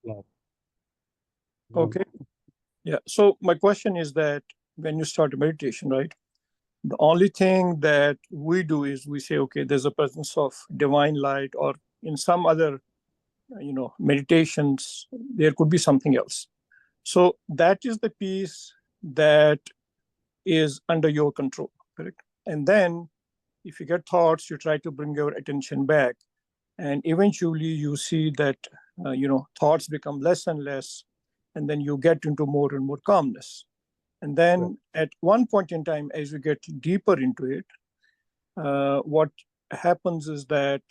Yeah. Okay. Yeah. So my question is that when you start a meditation, right? The only thing that we do is we say, okay, there's a presence of divine light, or in some other, meditations, there could be something else. So that is the piece that is under your control, correct? And then if you get thoughts, you try to bring your attention back, and eventually you see that thoughts become less and less, and then you get into more and more calmness. And Right. then at one point in time, as you get deeper into it, what happens is that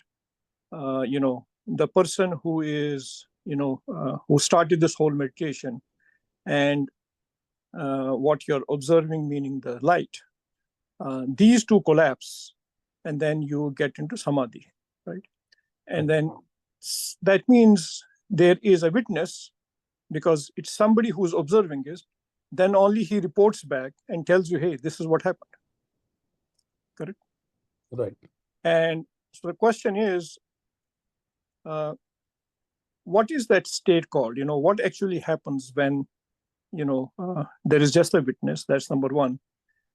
the person who is who started this whole meditation, and what you're observing, meaning the light, these two collapse, and then you get into samadhi, right? And Okay. then that means there is a witness, because it's somebody who's observing it. Then only he reports back and tells you, hey, this is what happened, correct? Right. And so the question is, uh, what is that state called? What actually happens when there is just a witness? That's number one.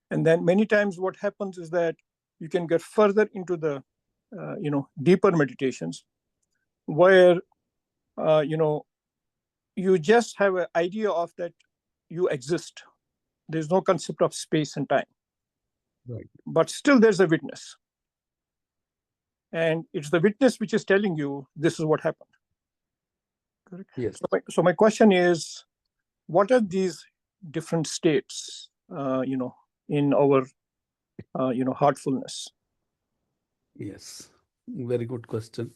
And then many times what happens is that you can get further into the deeper meditations, where uh, you know you just have an idea of that you exist. There's no concept of space and time, Right. but still there's a witness, and it's the witness which is telling you this is what happened, correct? Yes. So my question is, what are these different states in our heartfulness? Yes. Very good question.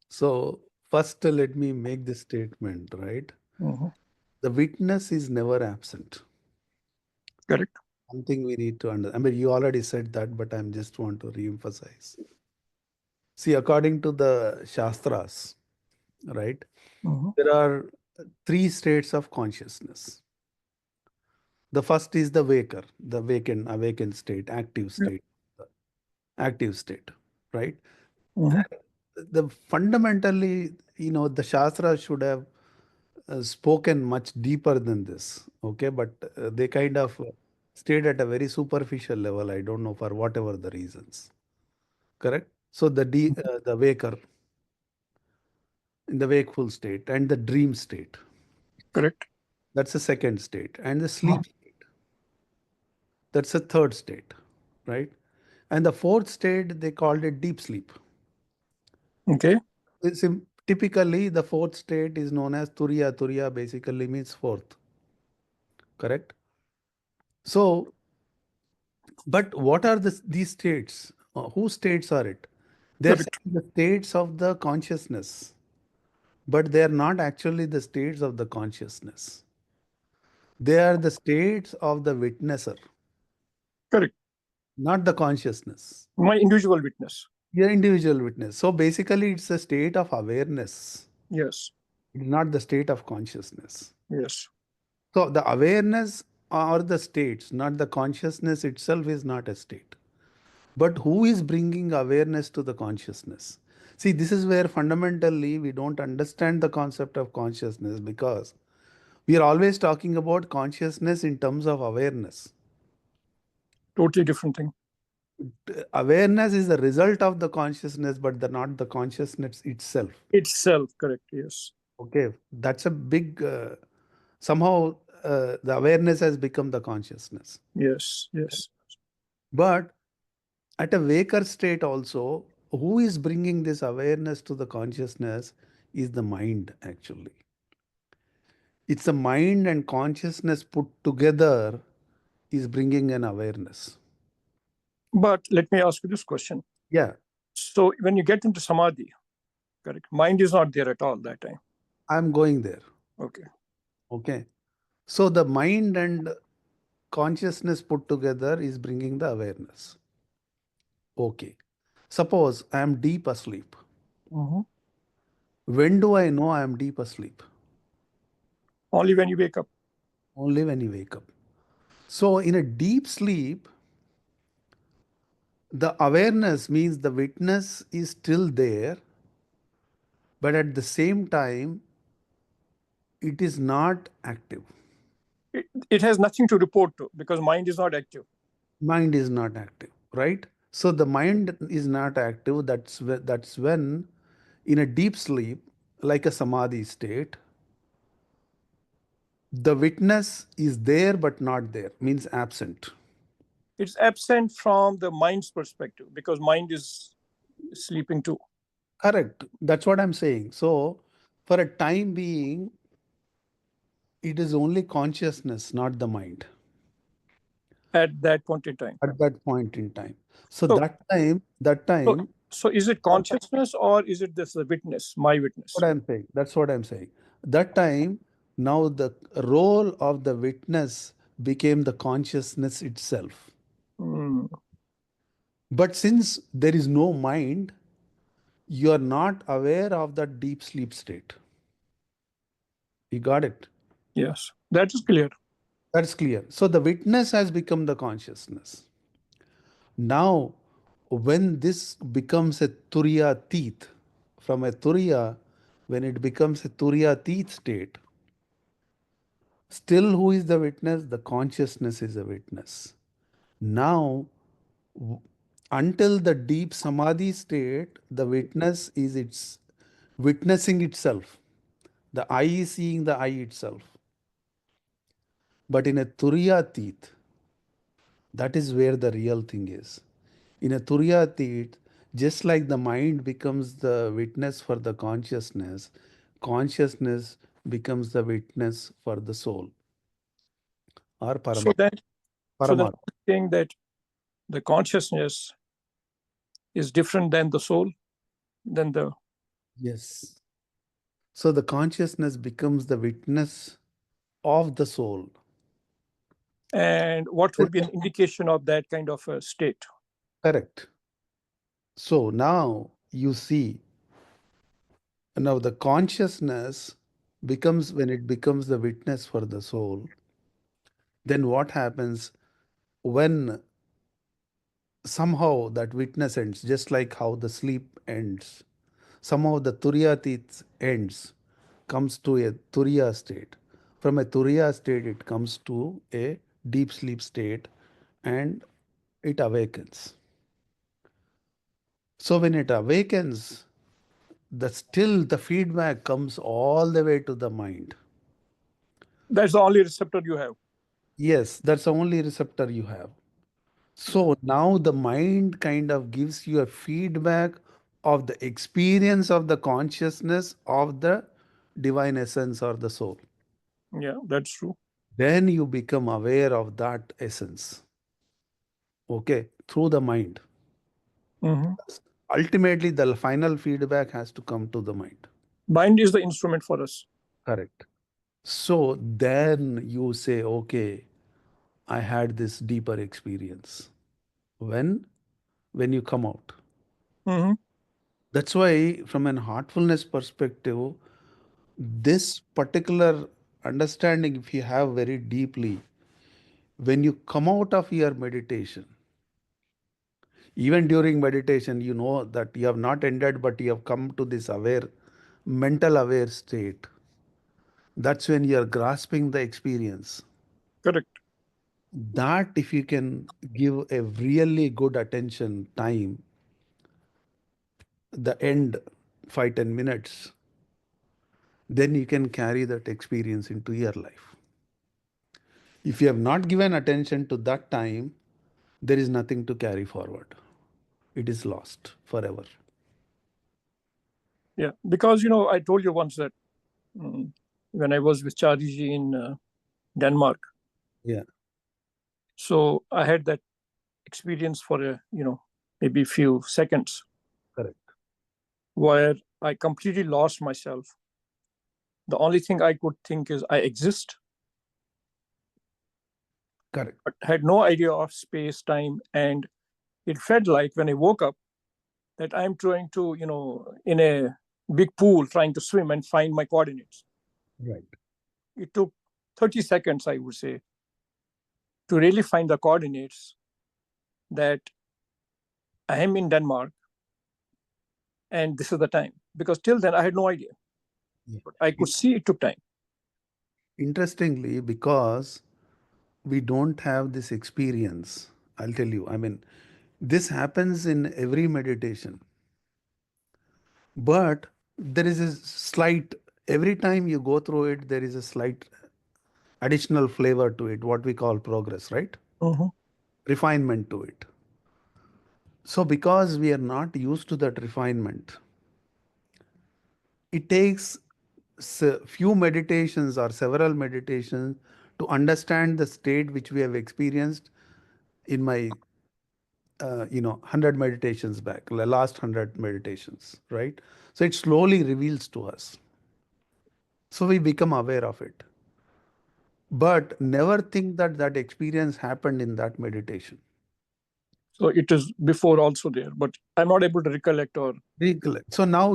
So first, let me make this statement, right? Mhm. The witness is never absent. Correct. Something we need to understand. I mean, you already said that, but I'm just want to re-emphasize. See, according to the Shastras, right, Mhm. there are three states of consciousness. The first is the waker, the awakened state, Yeah. active state, right? Mhm. The fundamentally, the Shastra should have spoken much deeper than this, okay? But they kind of stayed at a very superficial level. I don't know for whatever the reasons. Correct. So the waker in the wakeful state and the dream state. Correct. That's the second state, and the Mhm. sleep state. That's the third state, right? And the fourth state they called it deep sleep. Okay. Typically, the fourth state is known as Turiya. Turiya basically means fourth. Correct. So, but what are these states? Whose states are it? They're Correct. saying the states of the consciousness, but they are not actually the states of the consciousness. They are the states of the witnesser, Correct. not the consciousness. My individual witness. Your individual witness. So basically, it's a state of awareness, Yes. not the state of consciousness. Yes. So the awareness or the states, not the consciousness itself, is not a state. But who is bringing awareness to the consciousness? See, this is where fundamentally we don't understand the concept of consciousness, because we are always talking about consciousness in terms of awareness. Totally different thing. Awareness is the result of the consciousness, but not the consciousness itself. Itself. Correct. Yes. Okay, that's a big, somehow the awareness has become the consciousness. Yes. Yes. But at a waker state also, who is bringing this awareness to the consciousness is the mind actually. It's the mind and consciousness put together is bringing an awareness. But let me ask you this question. Yeah, So when you get into samadhi, correct, mind is not there at all that time. I'm going there. Okay. Okay. So the mind and consciousness put together is bringing the awareness. Okay. Suppose I am deep asleep. Mhm. When do I know I am deep asleep? Only when you wake up. Only when you wake up. So in a deep sleep, the awareness means the witness is still there, but at the same time, it is not active. It has nothing to report to because mind is not active. Mind is not active, right? So the mind is not active. That's when, in a deep sleep, like a samadhi state, the witness is there but not there, means absent. It's absent from the mind's perspective because mind is sleeping too. Correct. That's what I'm saying. So, for a time being, it is only consciousness, not the mind, At that point in time. at that point in time. So So, that so, time, so is it consciousness or is it this the witness, my witness? what I'm saying, that's what I'm saying. That time, now the role of the witness became the consciousness itself. Mm, But since there is no mind, you are not aware of that deep sleep state. You got it? yes, that is clear. That's clear. So the witness has become the consciousness. Now, when this becomes a Turiya teeth, from a Turiya, when it becomes a Turiya teeth state, still who is the witness? The consciousness is a witness. Now, w- until the deep samadhi state, the witness is its witnessing itself. The eye is seeing the eye itself. But in a Turiya teeth, that is where the real thing is. In a Turyatit, just like the mind becomes the witness for the consciousness, consciousness becomes the witness for the soul or So then, Paramat. I'm saying that the consciousness is different than the soul, than the Yes. So the consciousness becomes the witness of the soul. and what would be an indication of that kind of a state? Correct. So now you see, now the consciousness becomes, when it becomes the witness for the soul, then what happens when somehow that witness ends, just like how the sleep ends. Somehow the Turyatit ends, comes to a Turiya state. From a Turiya state, it comes to a deep sleep state and it awakens. So when it awakens, the feedback comes all the way to the mind. That's the only receptor you have. Yes, that's the only receptor you have. So now the mind kind of gives you a feedback of the experience of the consciousness of the divine essence or the soul. Yeah, that's true. Then you become aware of that essence, okay, through the mind. Hmm. Ultimately, the final feedback has to come to the mind. Mind is the instrument for us. Correct. So then you say, okay, I had this deeper experience. When? When you come out. Hmm. That's why, from an heartfulness perspective, this particular understanding, if you have very deeply, when you come out of your meditation, even during meditation, you know that you have not ended, but you have come to this aware, mental aware state. That's when you are grasping the experience. Correct. That, if you can give a really good attention time, the end 5-10 minutes, then you can carry that experience into your life. If you have not given attention to that time, there is nothing to carry forward. It is lost forever. Yeah, because I told you once that when I was with Chariji in Denmark, Yeah, so I had that experience for maybe few seconds correct, where I completely lost myself. The only thing I could think is I exist, correct. but had no idea of space, time, and it felt like when I woke up that I'm trying to, in a big pool, trying to swim and find my coordinates. Right. It took 30 seconds, I would say, to really find the coordinates that I am in Denmark and this is the time. Because till then, I had no idea. Yeah. But I could It- see it took time. Interestingly, because we don't have this experience, I'll tell you, I mean, this happens in every meditation, but there is a slight, every time you go through it, there is a slight additional flavor to it, what we call progress, right? Mm-hmm. Refinement to it. So, because we are not used to that refinement, it takes few meditations or several meditations to understand the state which we have experienced in my 100 meditations back, the last 100 meditations, right? So it slowly reveals to us, so we become aware of it, but never think that that experience happened in that meditation. So it is before also there, but I'm not able to recollect or. Recollect. So now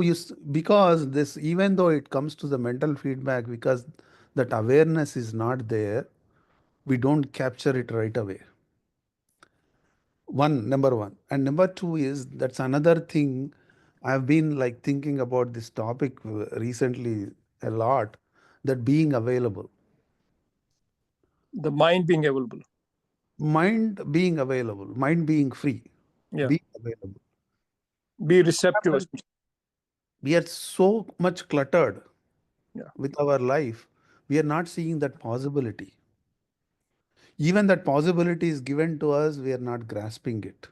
because this, even though it comes to the mental feedback, because that awareness is not there, we don't capture it right away. Number one. And number two is, that's another thing. I've been like thinking about this topic recently a lot, that being available, The mind being available. mind being free, Yeah. being available. Be receptive. We are so much cluttered Yeah. with our life, we are not seeing that possibility. Even that possibility is given to us, we are not grasping it.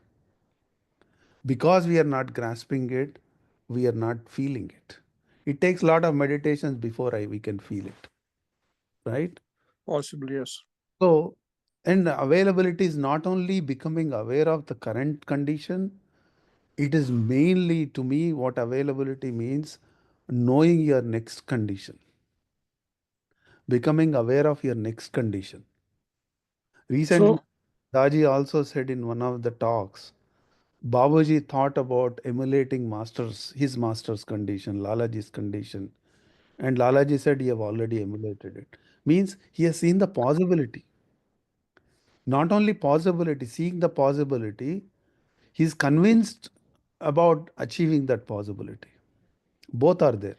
Because we are not grasping it, we are not feeling it. It takes a lot of meditations before we can feel it, right? Possibly, yes. So, and availability is not only becoming aware of the current condition, it is mainly, to me, what availability means, knowing your next condition, becoming aware of your next condition. Recently, So Daji also said in one of the talks, Babaji thought about emulating his master's condition, Lalaji's condition. And Lalaji said, you have already emulated it. Means he has seen the possibility. Not only possibility, seeing the possibility, he's convinced about achieving that possibility. Both are there.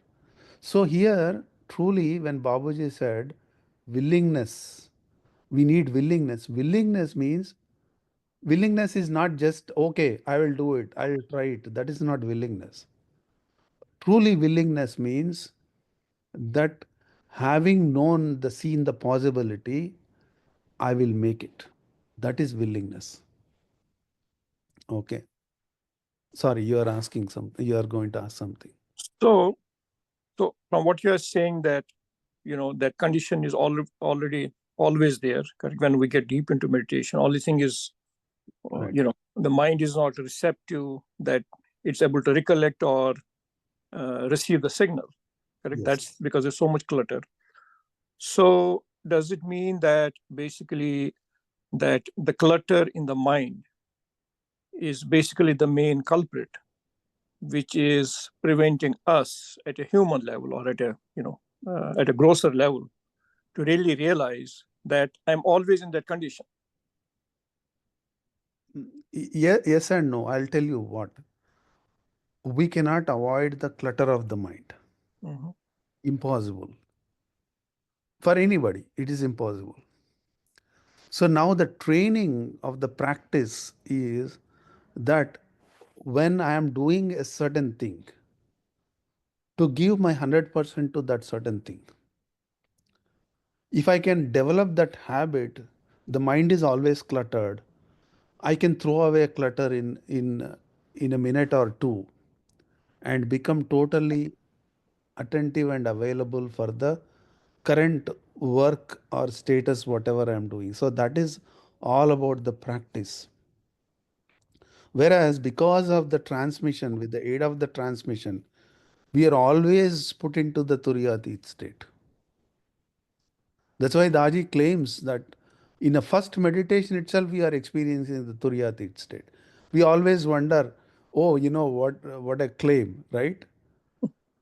So here, truly, when Babaji said willingness, we need willingness. Willingness is not just, okay, I will do it, I will try it. That is not willingness. Truly, willingness means that having seen the possibility, I will make it. That is willingness. Okay. Sorry, you are asking something. You are going to ask something. so so from what you are saying, that that condition is already always there, correct? When we get deep into meditation, only thing is, Right. the mind is not receptive, that it's able to recollect or receive the signal, correct? Yes. That's because there's so much clutter. So does it mean that basically that the clutter in the mind is basically the main culprit, which is preventing us at a human level, or at a at a grosser level, to really realize that I'm always in that condition? Yes and no. I'll tell you what. We cannot avoid the clutter of the mind. Mhm. Impossible. For anybody, it is impossible. So now the training of the practice is that when I am doing a certain thing, to give my 100% to that certain thing. If I can develop that habit, the mind is always cluttered. I can throw away clutter in a minute or two and become totally attentive and available for the current work or status, whatever I am doing. So that is all about the practice. Whereas because of the transmission, with the aid of the transmission, we are always put into the Turiyatit state. That's why Daji claims that in a first meditation itself, we are experiencing the Turiyatit state. We always wonder, oh, what a claim, right?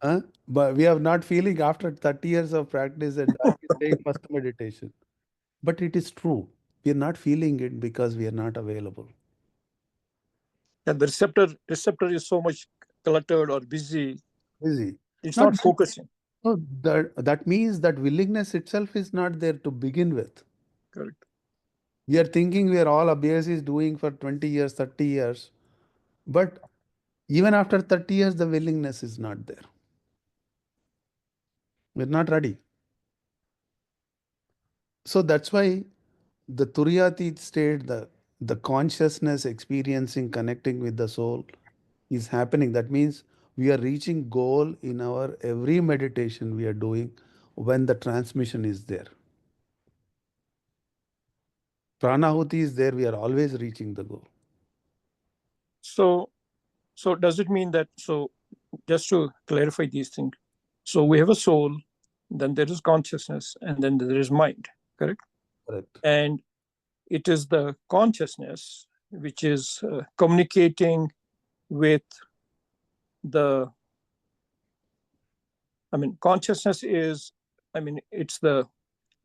Huh? But we are not feeling after 30 years of practice that Daji is saying first meditation. But it is true. We are not feeling it because we are not available. And the receptor is so much cluttered or busy, Busy. it's Not not focusing. So that means that willingness itself is not there to begin with. Correct. We are thinking we are all Abhyas doing for 20 years, 30 years, but even after 30 years, the willingness is not there. We're not ready. So that's why the Turiyatith state, the consciousness experiencing, connecting with the soul is happening. That means we are reaching goal in our every meditation we are doing when the transmission is there. Pranahuti is there, we are always reaching the goal. So, so does it mean that, so just to clarify these things, so we have a soul, then there is consciousness, and then there is mind, correct? Correct. And it is the consciousness which is communicating with the, I mean, consciousness is, I mean, it's the,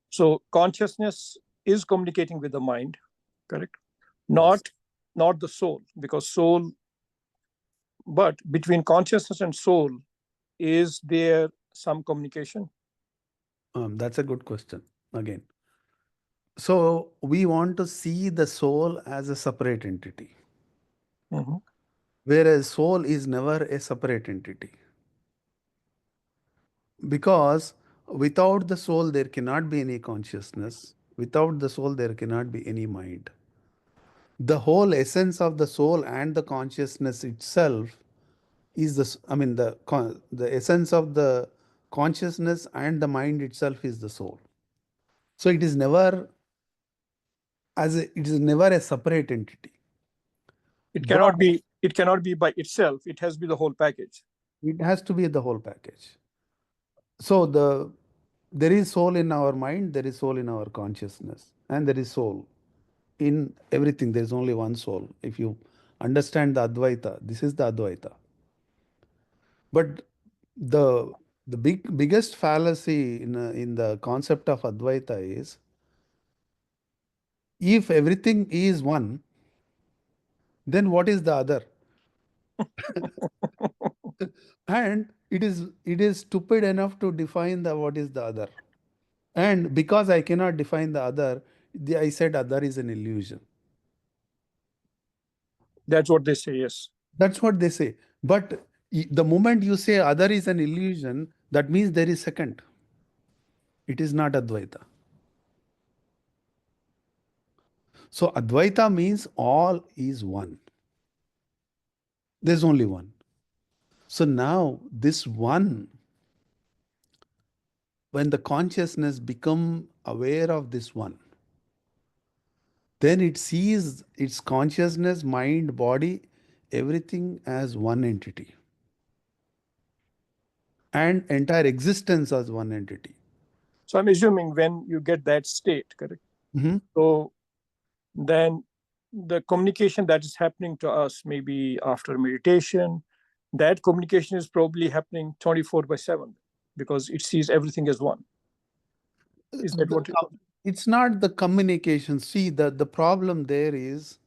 so consciousness is communicating with the mind, correct? Yes. Not the soul, because soul, but between consciousness and soul, is there some communication? That's a good question again. So we want to see the soul as a separate entity, Mm-hmm. whereas soul is never a separate entity. Because without the soul, there cannot be any consciousness. Without the soul, there cannot be any mind. The whole essence of the soul and the consciousness itself is I mean, the essence of the consciousness and the mind itself is the soul. So it is never a separate entity. But It cannot be by itself. It has to be the whole package. it has to be the whole package. So there is soul in our mind, there is soul in our consciousness, and there is soul in everything. There is only one soul. If you understand the Advaita, this is the Advaita. But the biggest fallacy in the concept of Advaita is if everything is one, then what is the other? And it is stupid enough to define the what is the other. And because I cannot define the other, I said other is an illusion. That's what they say, yes. That's what they say. But the moment you say other is an illusion, that means there is second. It is not Advaita. So Advaita means all is one. There's only one. So now this one, when the consciousness become aware of this one, then it sees its consciousness, mind, body, everything as one entity and entire existence as one entity. So I'm assuming when you get that state, correct? Mhm. So then the communication that is happening to us, maybe after meditation, that communication is probably happening 24/7 because it sees everything as one. Is that The what? it's not the communication. See, the problem there is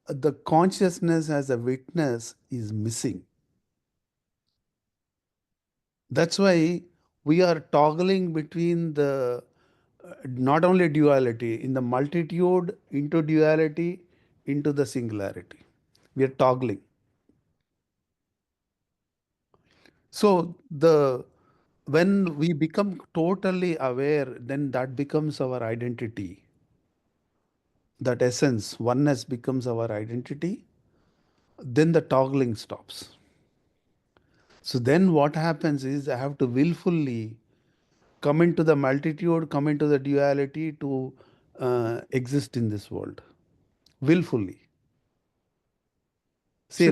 the consciousness as a witness is missing. That's why we are toggling between the not only duality, in the multitude into duality into the singularity. We are toggling. So the when we become totally aware, then that becomes our identity. That essence, oneness becomes our identity. Then the toggling stops. So then what happens is I have to willfully come into the multitude, come into the duality to exist in this world. Willfully. See, So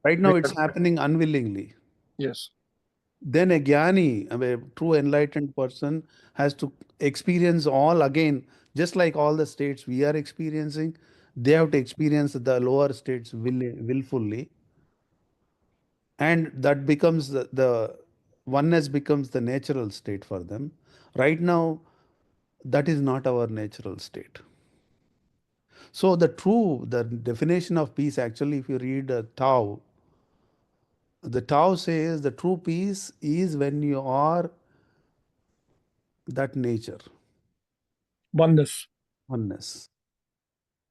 right now very it's happening unwillingly. yes. Then a jnani, a true enlightened person, has to experience all again, just like all the states we are experiencing. They have to experience the lower states willfully, and that becomes the oneness becomes the natural state for them. Right now, that is not our natural state. So the definition of peace, actually, if you read Tao, The Tao says the true peace is when you are that nature, Oneness. oneness.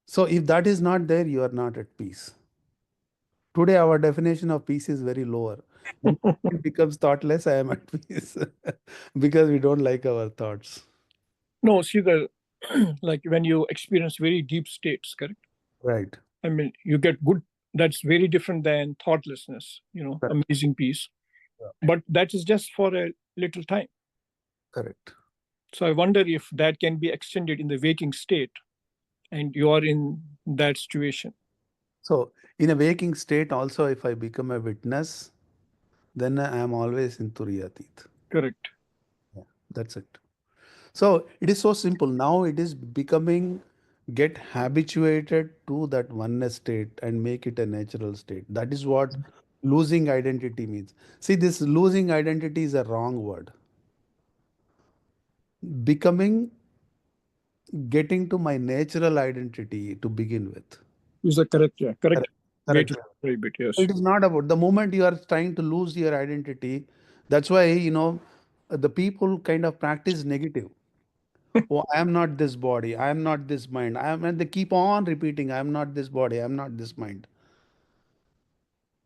So if that is not there, you are not at peace. Today, our definition of peace is very lower. When it becomes thoughtless, I am at peace because we don't like our thoughts. No, see the like when you experience very deep states, correct? Right. I mean, you get good. That's very different than thoughtlessness. Correct. Amazing peace. Yeah. But that is just for a little time. Correct. So I wonder if that can be extended in the waking state, and you are in that situation. So, in a waking state, also, if I become a witness, then I am always in Turiyatith. Correct. Yeah, that's it. So, it is so simple. Now, it is becoming get habituated to that oneness state and make it a natural state. That is what losing identity means. See, this losing identity is a wrong word. Becoming, getting to my natural identity to begin with. Is the correct, yeah, correct Correct. way Correct. to describe it. Yes. It is not about the moment you are trying to lose your identity. That's why, the people kind of practice negative. Oh, I am not this body. I am not this mind. And they keep on repeating, I am not this body. I am not this mind.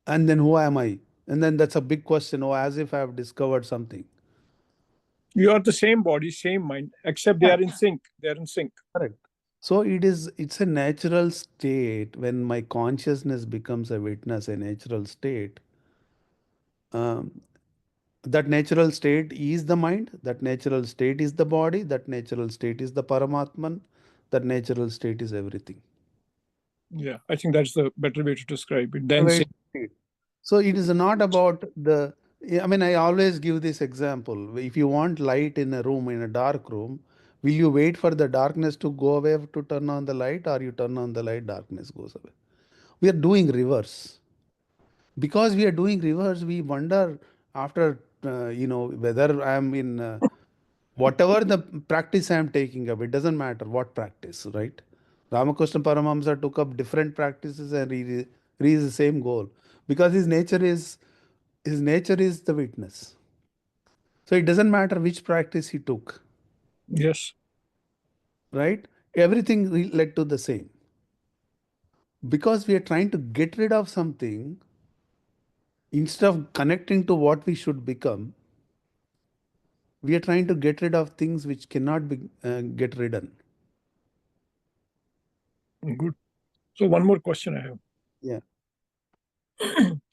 And then who am I? And then that's a big question. Oh, as if I have discovered something. You are the same body, same mind, except they Yeah, are in sync. They are in sync. correct. So it's a natural state when my consciousness becomes a witness, a natural state. Um, that natural state is the mind, that natural state is the body, that natural state is the Paramatman, that natural state is everything. Yeah, I think that's the better way to describe it. Then say, Right. So it is not about I mean, I always give this example. If you want light in a room, in a dark room, will you wait for the darkness to go away to turn on the light, or you turn on the light, darkness goes away? We are doing reverse. Because we are doing reverse, we wonder after, whether I am in whatever the practice I am taking up, it doesn't matter what practice, right? Ramakrishna Paramahamsa took up different practices and he reached the same goal because his nature is the witness. So it doesn't matter which practice he took, yes, right? Everything led to the same. Because we are trying to get rid of something instead of connecting to what we should become, we are trying to get rid of things which cannot be get ridden. good. So one more question I have. Yeah.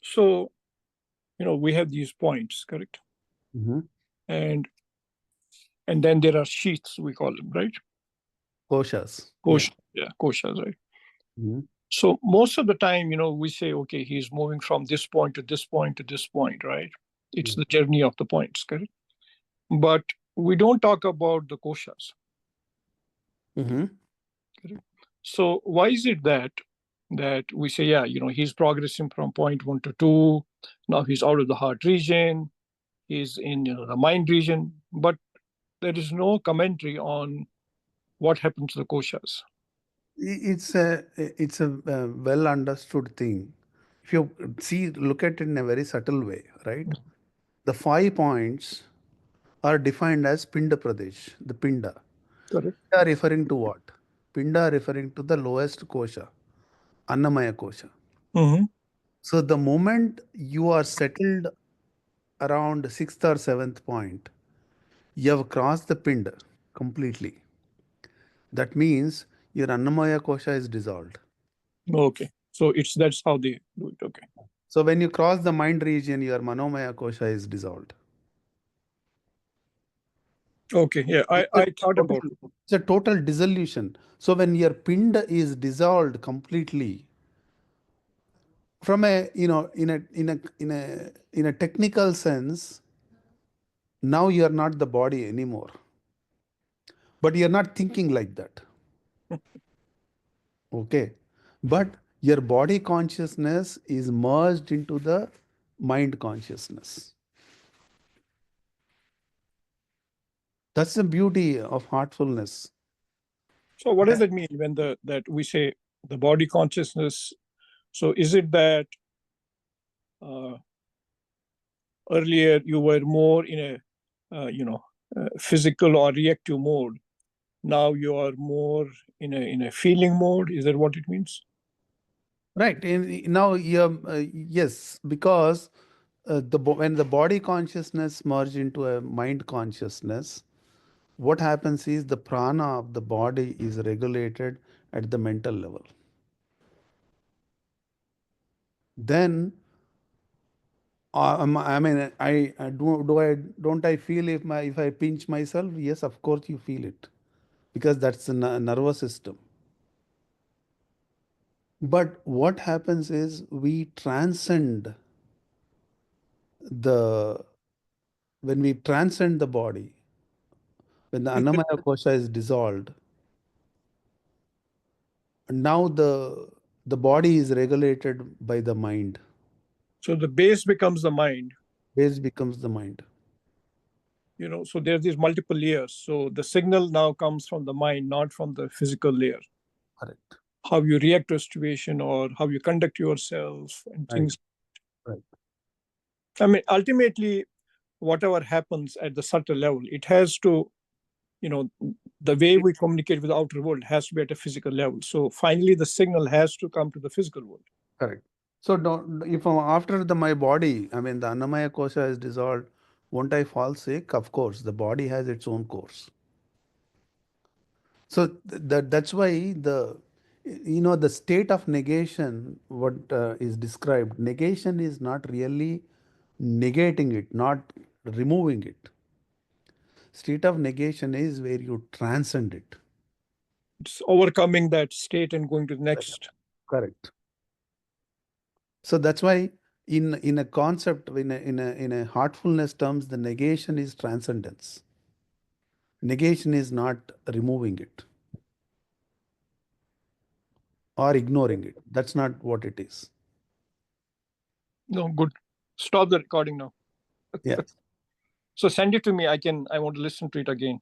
So, we have these points, correct? Mm-hmm. And then there are sheaths, we call them, right? Koshas. Yeah. Kosha, yeah, koshas, right? Mm-hmm. So most of the time, we say, okay, he's moving from this point to this point to this point, right? It's the journey of the points, correct? But we don't talk about the koshas, Mm-hmm. correct? So why is it that we say, yeah, he's progressing from point 1 to 2. Now he's out of the heart region. He's in the mind region, but there is no commentary on what happened to the koshas. It's a well understood thing. If you look at it in a very subtle way, right? The 5 points are defined as Pinda Pradesh, the Pinda. Correct. Pinda referring to what? Pinda referring to the lowest kosha, Annamaya kosha. Mm-hmm. So the moment you are settled around sixth or seventh point, you have crossed the Pinda completely. That means your Annamaya kosha is dissolved. Okay. So that's how they do it. Okay. So when you cross the mind region, your Manomaya kosha is dissolved. Okay. Yeah. I, It's a I thought total, about it. it's a total dissolution. So when your pinda is dissolved completely, from a in a technical sense, now you are not the body anymore. But you're not thinking like that. Okay. But your body consciousness is merged into the mind consciousness. That's the beauty of heartfulness. So what does that mean when that we say the body consciousness? So is it that uh, earlier you were more in a physical or reactive mode. Now you are more in a feeling mode. Is that what it means? Right. Now, yes, because when the body consciousness merge into a mind consciousness, what happens is the prana of the body is regulated at the mental level. Then, I mean, I don't I feel if I pinch myself? Yes, of course you feel it, because that's the nervous system. But what happens is we transcend the when we transcend the body, when the Annamaya kosha is dissolved, now the body is regulated by the mind. So the base becomes the mind. Base becomes the mind. So there's these multiple layers. So the signal now comes from the mind, not from the physical layer. Correct. How you react to a situation or how you conduct yourself and Right. things. Right. I mean, ultimately, whatever happens at the subtle level, it has to, the way we communicate with the outer world has to be at a physical level. So finally, the signal has to come to the physical world. Correct. So if after my body, I mean the Annamaya kosha is dissolved, won't I fall sick? Of course, the body has its own course. So that's why the state of negation, what is described, negation is not really negating it, not removing it. State of negation is where you transcend it. It's overcoming that state and going to the next. Correct. So that's why in a concept, in a heartfulness terms, the negation is transcendence. Negation is not removing it or ignoring it. That's not what it is. No, good. Stop the recording now. Yeah. So send it to me. I want to listen to it again.